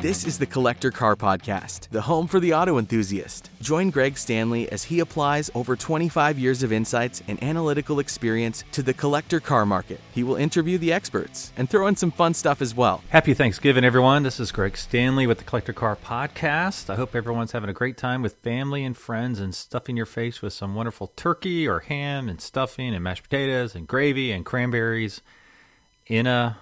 This is the Collector Car Podcast, the home for the auto enthusiast. Join Greg Stanley as he applies over 25 years of insights and analytical experience to the collector car market. He will interview the experts and throw in some fun stuff as well. Happy Thanksgiving, everyone. This is Greg Stanley with the Collector Car Podcast. I hope everyone's having a great time with family and friends and stuffing your face with some wonderful turkey or ham and stuffing and mashed potatoes and gravy and cranberries in a,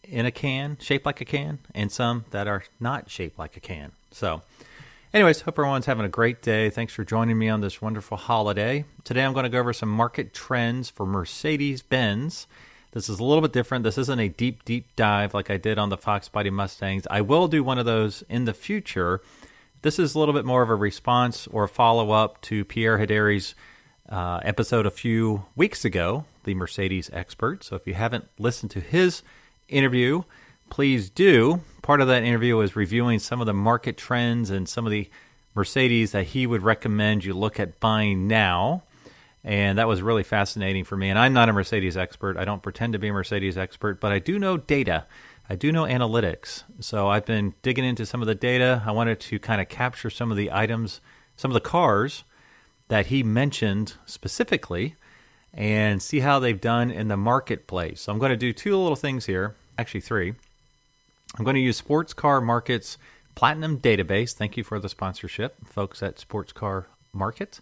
in a can, shaped like a can, and some that are not shaped like a can. So, anyways, hope everyone's having a great day. Thanks for joining me on this wonderful holiday. Today I'm going to go over some market trends for Mercedes-Benz. This is a little bit different. This isn't a deep dive like I did on the Fox Body Mustangs. I will do one of those in the future. This is a little bit more of a response or a follow-up to Pierre Hagerty's episode a few weeks ago, the Mercedes expert. So if you haven't listened to his interview, please do. Part of that interview was reviewing some of the market trends and some of the Mercedes that he would recommend you look at buying now. And that was really fascinating for me. And I'm not a Mercedes expert. I don't pretend to be a Mercedes expert, but I do know data. I do know analytics. So I've been digging into some of the data. I wanted to kind of capture some of the items, some of the cars that he mentioned specifically, and see how they've done in the marketplace. So I'm going to do two little things here, actually three. I'm going to use Sports Car Market's Platinum Database. Thank you for the sponsorship, folks at Sports Car Market.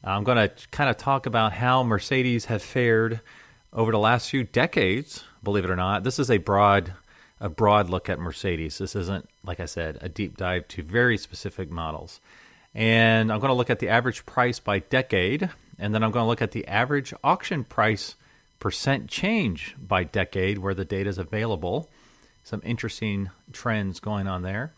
I'm going to kind of talk about how Mercedes have fared over the last few decades, believe it or not. This is a broad look at Mercedes. This isn't, like I said, a deep dive to very specific models. And I'm going to look at the average price by decade, and then I'm going to look at the average auction price percent change by decade where the data is available. Some interesting trends going on there.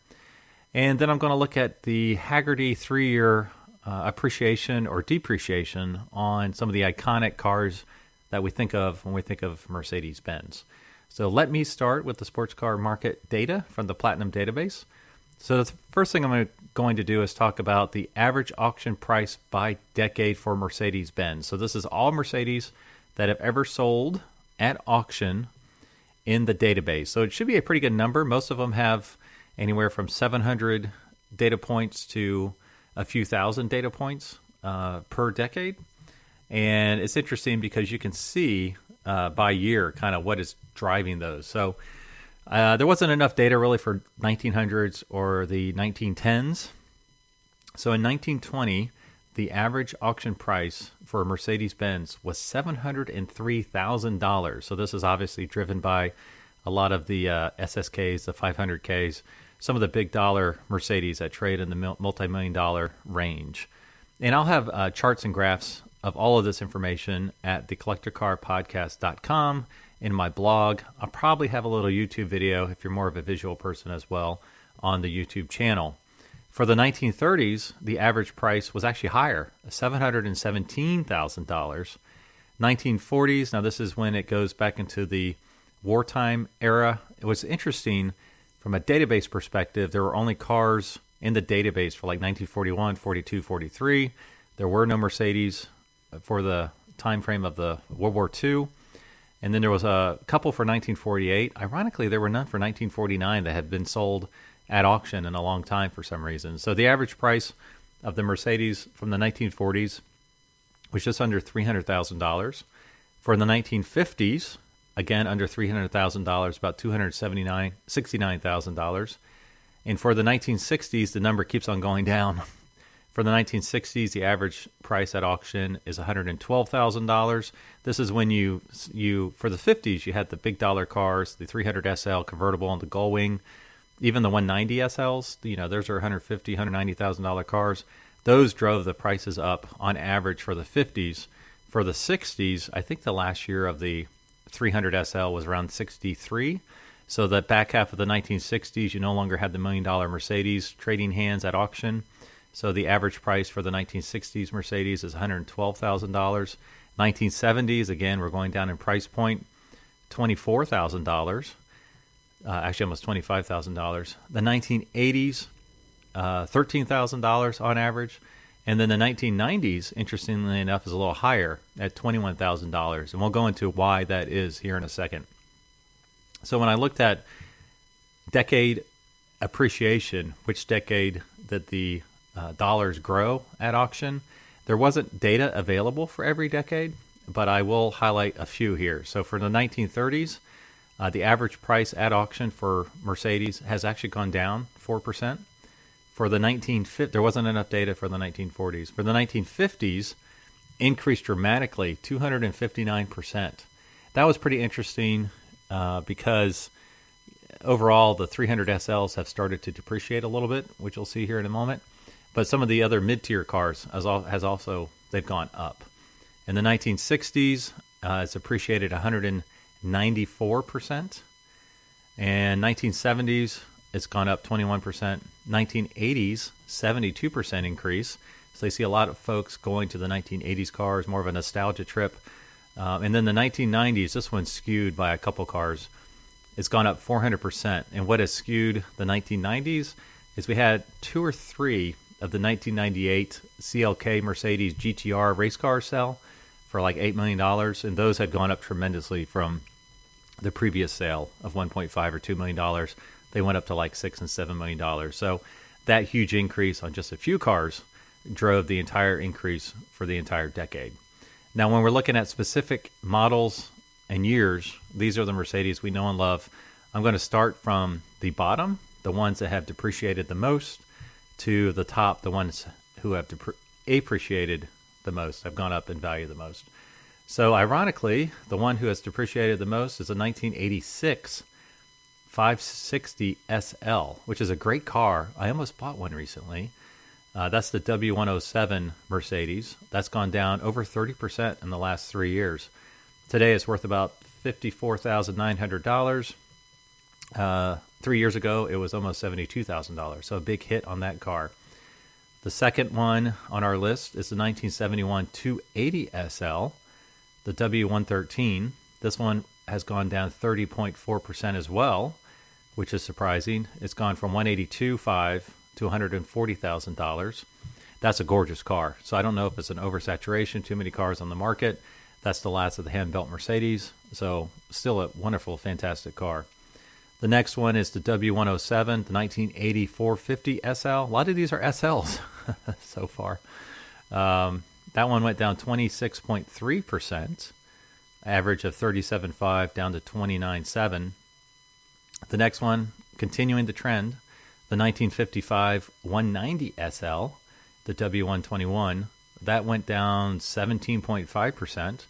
And then I'm going to look at the Hagerty 3-year appreciation or depreciation on some of the iconic cars that we think of when we think of Mercedes-Benz. So let me start with the sports car market data from the Platinum Database. So the first thing I'm going to do is talk about the average auction price by decade for Mercedes-Benz. So this is all Mercedes that have ever sold at auction in the database. So it should be a pretty good number. Most of them have anywhere from 700 data points to a few thousand data points per decade. And it's interesting because you can see by year kind of what is driving those. So there wasn't enough data really for 1900s or the 1910s. So in 1920, the average auction price for a Mercedes-Benz was $703,000. So this is obviously driven by a lot of the SSKs, the 500Ks, some of the big dollar Mercedes that trade in the multi-million dollar range. And I'll have charts and graphs of all of this information at thecollectorcarpodcast.com. In my blog. I'll probably have a little YouTube video, if you're more of a visual person as well, on the YouTube channel. For the 1930s, the average price was actually higher, $717,000. 1940s, now this is when it goes back into the wartime era. It was interesting from a database perspective. There were only cars in the database for like 1941, 42, 43. There were no Mercedes for the time frame of the World War II. And then there was a couple for 1948. Ironically, there were none for 1949 that had been sold at auction in a long time for some reason. So the average price of the Mercedes from the 1940s was just under $300,000. For the 1950s, again, under $300,000, about $269,000. And for the 1960s, the number keeps on going down. For the 1960s, the average price at auction is $112,000. This is when you for the 50s, you had the big dollar cars, the 300 SL convertible and the Gullwing, even the 190 SLs. Those are $150,000, $190,000 cars. Those drove the prices up on average for the 50s. For the 60s, I think the last year of the 300 SL was around 63. So the back half of the 1960s, you no longer had the $1 million Mercedes trading hands at auction. So the average price for the 1960s Mercedes is $112,000. 1970s, again, we're going down in price point, $24,000. Actually, almost $25,000. The 1980s, $13,000 on average. And then the 1990s, interestingly enough, is a little higher at $21,000. And we'll go into why that is here in a second. So when I looked at decade appreciation, which decade that the dollars grow at auction. There wasn't data available for every decade, but I will highlight a few here. So for the 1930s, the average price at auction for Mercedes has actually gone down 4%. For the 1950s, there wasn't enough data for the 1940s. For the 1950s, increased dramatically, 259%. That was pretty interesting because overall, the 300 SLs have started to depreciate a little bit, which you'll see here in a moment. But some of the other mid-tier cars they've gone up. In the 1960s, it's appreciated 194%. And 1970s, it's gone up 21%. 1980s, 72% increase. So they see a lot of folks going to the 1980s cars, more of a nostalgia trip. And then the 1990s, this one's skewed by a couple cars. It's gone up 400%. And what has skewed the 1990s is we had 2 or 3 of the 1998 CLK Mercedes GTR race cars sell for like $8 million. And those had gone up tremendously from the previous sale of $1.5 or $2 million. They went up to like $6 and $7 million. So that huge increase on just a few cars drove the entire increase for the entire decade. Now, when we're looking at specific models and years, these are the Mercedes we know and love. I'm going to start from the bottom, the ones that have depreciated the most, to the top, the ones who have appreciated the most, have gone up in value the most. So ironically, the one who has depreciated the most is a 1986 560 SL, which is a great car. I almost bought one recently. That's the W107 Mercedes. That's gone down over 30% in the last 3 years. Today it's worth about $54,900. 3 years ago, it was almost $72,000, so a big hit on that car. The second one on our list is the 1971 280 SL, the W113. This one has gone down 30.4% as well, which is surprising. It's gone from $182,500 to $140,000. That's a gorgeous car. So I don't know if it's an oversaturation, too many cars on the market. That's the last of the hand-built Mercedes. So still a wonderful, fantastic car. The next one is the W107, the 1980 450 SL. A lot of these are SLs so far. That one went down 26.3%, average of 37.5 down to 29.7. The next one, continuing the trend, the 1955 190 SL, the W121, that went down 17.5%,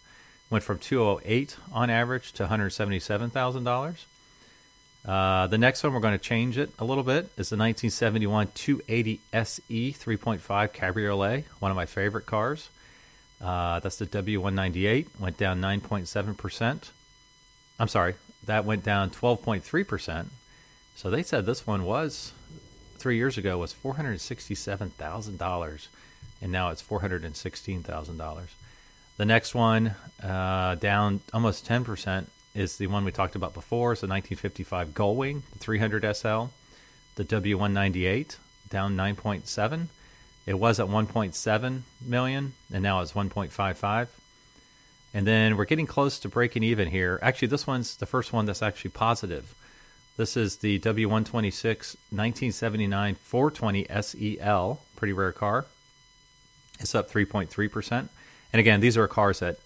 went from 208 on average to $177,000. The next one, we're going to change it a little bit, is the 1971 280 SE 3.5 Cabriolet, one of my favorite cars. That's the W198, went down 9.7%. I'm sorry, that went down 12.3%. So they said this one was, 3 years ago, was $467,000, and now it's $416,000. The next one, down almost 10%, is the one we talked about before. It's the 1955 Gullwing, the 300 SL, the W198, down 9.7. It was at 1.7 million, and now it's 1.55. And then we're getting close to breaking even here. Actually, this one's the first one that's actually positive. This is the W126 1979 420 SEL, pretty rare car. It's up 3.3%. And again, these are cars that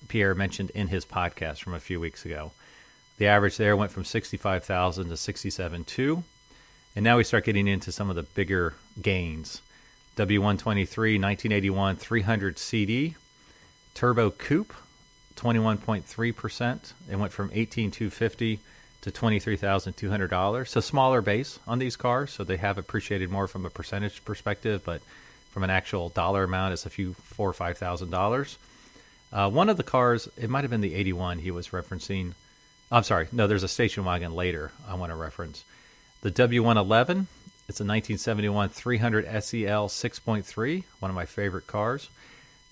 Pierre mentioned in his podcast from a few weeks ago. The average there went from 65,000 to 67.2. And now we start getting into some of the bigger gains. W123 1981 300 CD Turbo Coupe, 21.3%. It went from $18,250 to $23,200. So smaller base on these cars, so they have appreciated more from a percentage perspective, but from an actual dollar amount, it's a few $4,000 or $5,000. One of the cars, it might have been the 81 he was referencing. I'm sorry, no, there's a station wagon later I want to reference. The W111, it's a 1971 300 SEL 6.3, one of my favorite cars.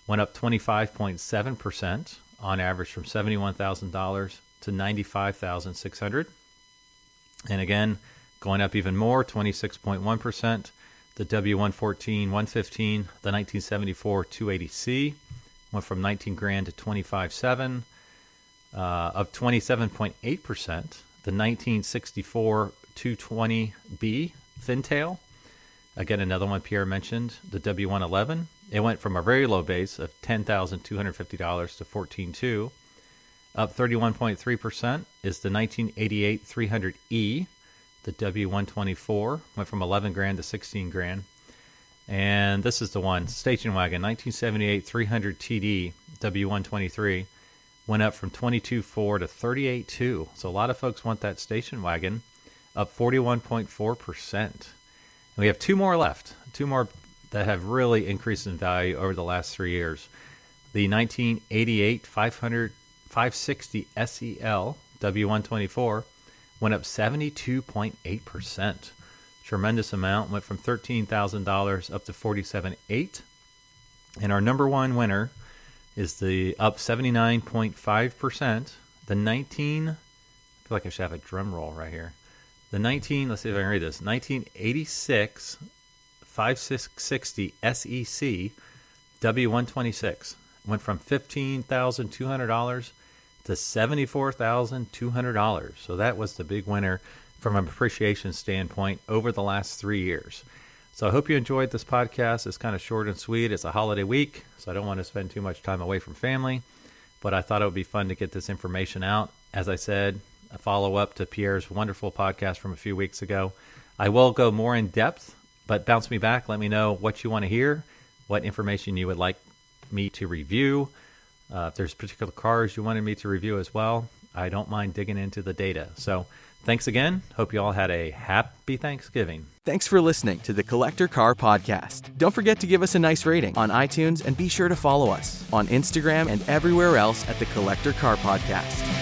Went up 25.7% on average from $71,000 to $95,600. And again, going up even more, 26.1%. The W114 115, the 1974 280C, went from 19 grand to 25.7. Up 27.8%, the 1964 220B Fintail. Again, another one Pierre mentioned, the W111. It went from a very low base of $10,250 to $14,200. Up 31.3% is the 1988 300E. The W124 went from 11 grand to 16 grand. And this is the one, station wagon, 1978 300 TD W123 went up from 22.4 to 38.2. So a lot of folks want that station wagon, up 41.4%. And we have two more left, two more that have really increased in value over the last 3 years. The 1988 560 SEL W124 went up 72.8%. Tremendous amount, went from $13,000 up to $47,800. And our number one winner is the up 79.5%. The 19, I feel like I should have a drum roll right here. The 19, let's see if I can read this, 1986 560 SEC W126 went from $15,200 to $74,200. So that was the big winner from an appreciation standpoint over the last 3 years. So I hope you enjoyed this podcast. It's kind of short and sweet. It's a holiday week, so I don't want to spend too much time away from family, but I thought it would be fun to get this information out. As I said, a follow-up to Pierre's wonderful podcast from a few weeks ago. I will go more in depth, but bounce me back. Let me know what you want to hear, what information you would like me to review. If there's particular cars you wanted me to review as well, I don't mind digging into the data. So thanks again. Hope you all had a happy Thanksgiving. Thanks for listening to the Collector Car Podcast. Don't forget to give us a nice rating on iTunes and be sure to follow us on Instagram and everywhere else at the Collector Car Podcast.